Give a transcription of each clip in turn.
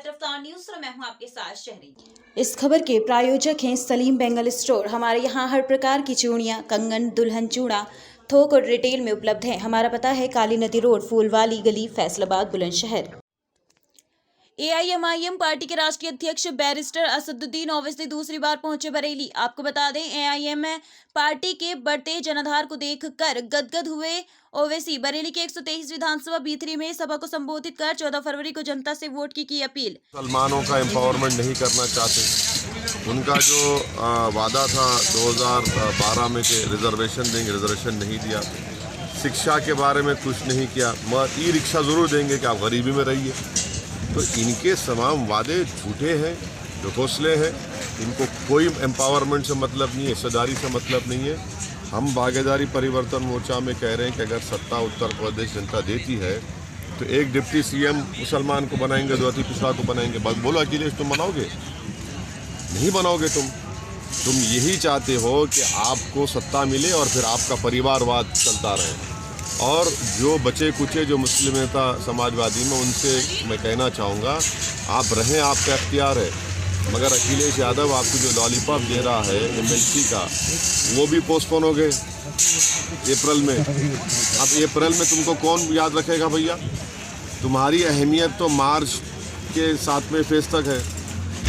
रफ्तार न्यूज और मैं हूं आपके साथ शहरी। इस खबर के प्रायोजक हैं सलीम बेंगल स्टोर। हमारे यहाँ हर प्रकार की चूड़ियाँ, कंगन, दुल्हन चूड़ा थोक और रिटेल में उपलब्ध है। हमारा पता है काली नदी रोड, फूलवाली गली, फैसलाबाद, बुलंदशहर। एआईएमआईएम पार्टी के राष्ट्रीय अध्यक्ष बैरिस्टर असदुद्दीन ओवैसी दूसरी बार पहुंचे बरेली। आपको बता दें, एआईएम पार्टी के बढ़ते जनाधार को देखकर गदगद हुए ओवैसी बरेली के 123 विधानसभा B3 में सभा को संबोधित कर 14 फरवरी को जनता से वोट की अपील। मुसलमानों का एम्पावरमेंट नहीं करना चाहते। उनका जो वादा था 2012 में कि रिजर्वेशन देंगे, रिजर्वेशन नहीं दिया। शिक्षा के बारे में कुछ नहीं किया, मगर ई रिक्शा ज़रूर देंगे कि आप गरीबी में रहिए। तो इनके तमाम वादे झूठे हैं, जो घोंसले हैं। इनको कोई एम्पावरमेंट से मतलब नहीं है, हिस्सेदारी से मतलब नहीं है। हम भागीदारी परिवर्तन मोर्चा में कह रहे हैं कि अगर सत्ता उत्तर प्रदेश जनता देती है तो एक डिप्टी सीएम मुसलमान को बनाएंगे, द्वितीय पिछड़ा को बनाएंगे। बस बोलो अखिलेश, तुम बनाओगे? नहीं बनाओगे। तुम यही चाहते हो कि आपको सत्ता मिले और फिर आपका परिवारवाद चलता रहे। और जो बचे कुचे जो मुस्लिम नेता समाजवादी में, उनसे मैं कहना चाहूँगा, आप रहें, आपका इख्तियार है। मगर अखिलेश यादव आपको जो लॉलीपॉप दे रहा है MLC का, वो भी पोस्टपोन हो गए अप्रैल में। अब अप्रैल में तुमको कौन याद रखेगा भैया? तुम्हारी अहमियत तो मार्च के 7वें फेज तक है।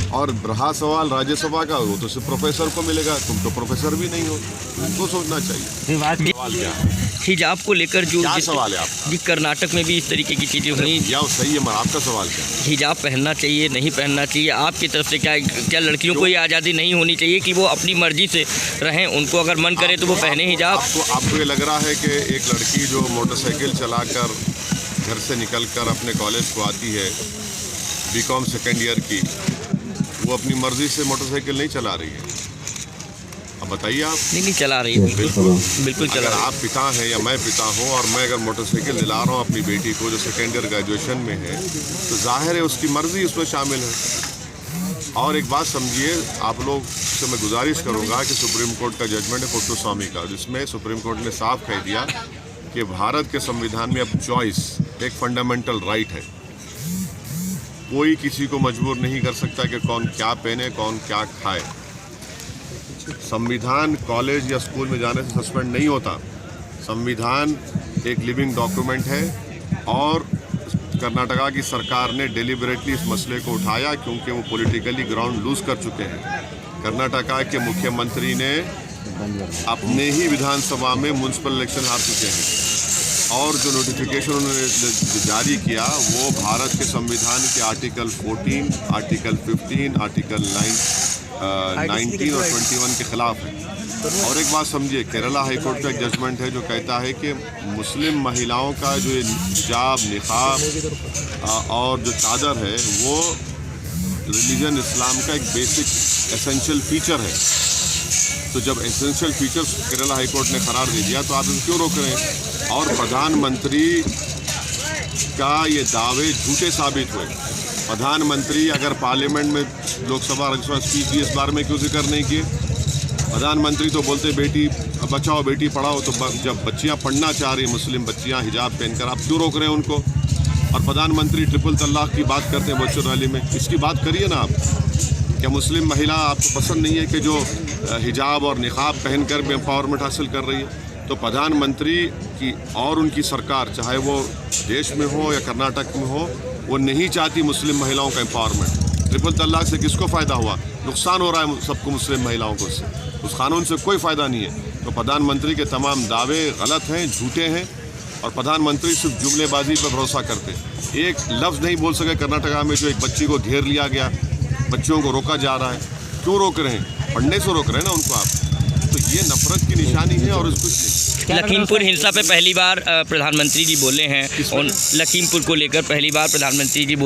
और रहा सवाल राज्यसभा का, वो तो सिर्फ प्रोफेसर को मिलेगा। तुम तो प्रोफेसर भी नहीं हो, तुमको सोचना चाहिए। सवाल क्या है? हिजाब को लेकर जो क्या सवाल है आपका? जी, कर्नाटक में भी इस तरीके की चीज़ें हुई। या सही है, मगर आपका सवाल क्या है? हिजाब पहनना चाहिए, नहीं पहनना चाहिए, आपकी तरफ से क्या लड़कियों को ये आज़ादी नहीं होनी चाहिए कि वो अपनी मर्जी से रहें? उनको अगर मन करे तो वो पहने हिजाब। आपको ये लग रहा है कि एक लड़की जो मोटरसाइकिल चलाकर घर से निकलकर अपने कॉलेज को आती है, BCom सेकेंड ईयर की, वो अपनी मर्जी से मोटरसाइकिल नहीं चला रही है? अब बताइए आप। नहीं चला रही है, बिल्कुल चला रही है। आप पिता हैं या मैं पिता हूं और मैं अगर मोटरसाइकिल दिला रहा हूं अपनी बेटी को जो सेकेंड ईयर ग्रेजुएशन में है, तो जाहिर है उसकी मर्जी उसमें शामिल है। और एक बात समझिए, आप लोग से मैं गुजारिश करूंगा कि सुप्रीम कोर्ट का जजमेंट है पुट्टुस्वामी का, जिसमें सुप्रीम कोर्ट ने साफ कह दिया कि भारत के संविधान में अब चॉइस एक फंडामेंटल राइट है। कोई किसी को मजबूर नहीं कर सकता कि कौन क्या पहने, कौन क्या खाए। संविधान कॉलेज या स्कूल में जाने से सस्पेंड नहीं होता। संविधान एक लिविंग डॉक्यूमेंट है और कर्नाटका की सरकार ने डेलिबरेटली इस मसले को उठाया क्योंकि वो पॉलिटिकली ग्राउंड लूज कर चुके हैं। कर्नाटका के मुख्यमंत्री ने अपने ही विधानसभा में म्यूनसिपल इलेक्शन हार चुके हैं और जो नोटिफिकेशन उन्होंने जारी किया वो भारत के संविधान के आर्टिकल 14, आर्टिकल 15, आर्टिकल 19 और 21 के खिलाफ है। और एक बात समझिए, केरला हाईकोर्ट का एक जजमेंट है जो कहता है कि मुस्लिम महिलाओं का जो हिजाब, निकाब और जो चादर है वो रिलीजन इस्लाम का एक बेसिक एसेंशियल फीचर है। तो जब एसेंशियल फीचर्स केरला हाईकोर्ट ने करार दे दिया तो आप इनको क्यों रोक रहे हैं? और प्रधानमंत्री का ये दावे झूठे साबित हुए। प्रधानमंत्री अगर पार्लियामेंट में लोकसभा राज्यसभा स्पीच दी, इस बारे में क्यों जिक्र नहीं किए? प्रधानमंत्री तो बोलते बेटी बचाओ बेटी पढ़ाओ, तो जब बच्चियां पढ़ना चाह रही, मुस्लिम बच्चियां हिजाब पहनकर, आप क्यों रोक रहे हैं उनको? और प्रधानमंत्री ट्रिपल तलाक की बात करते हैं बच्चों रैली में, इसकी बात करिए ना आप। क्या मुस्लिम महिला आपको पसंद नहीं है कि जो हिजाब और निकाब पहनकर भी एम्पावरमेंट हासिल कर रही है? तो प्रधानमंत्री की और उनकी सरकार, चाहे वो देश में हो या कर्नाटक में हो, वो नहीं चाहती मुस्लिम महिलाओं का एम्पावरमेंट। ट्रिपल तलाक से किसको फ़ायदा हुआ? नुकसान हो रहा है सबको, मुस्लिम महिलाओं को। उस कानून से कोई फ़ायदा नहीं है। तो प्रधानमंत्री के तमाम दावे गलत हैं, झूठे हैं और प्रधानमंत्री सिर्फ जुमलेबाजी पर भरोसा करते हैं। एक लफ्ज़ नहीं बोल सके कर्नाटका में जो एक बच्ची को घेर लिया गया, बच्चों को रोका जा रहा है। क्यों रोक रहे हैं? पढ़ने से रोक रहे हैं ना उनको आप। तो ये नफरत की निशानी है और कुछ नहीं। लखीमपुर हिंसा पे पहली बार प्रधानमंत्री जी बोले हैं और लखीमपुर को लेकर पहली बार प्रधानमंत्री जी बोले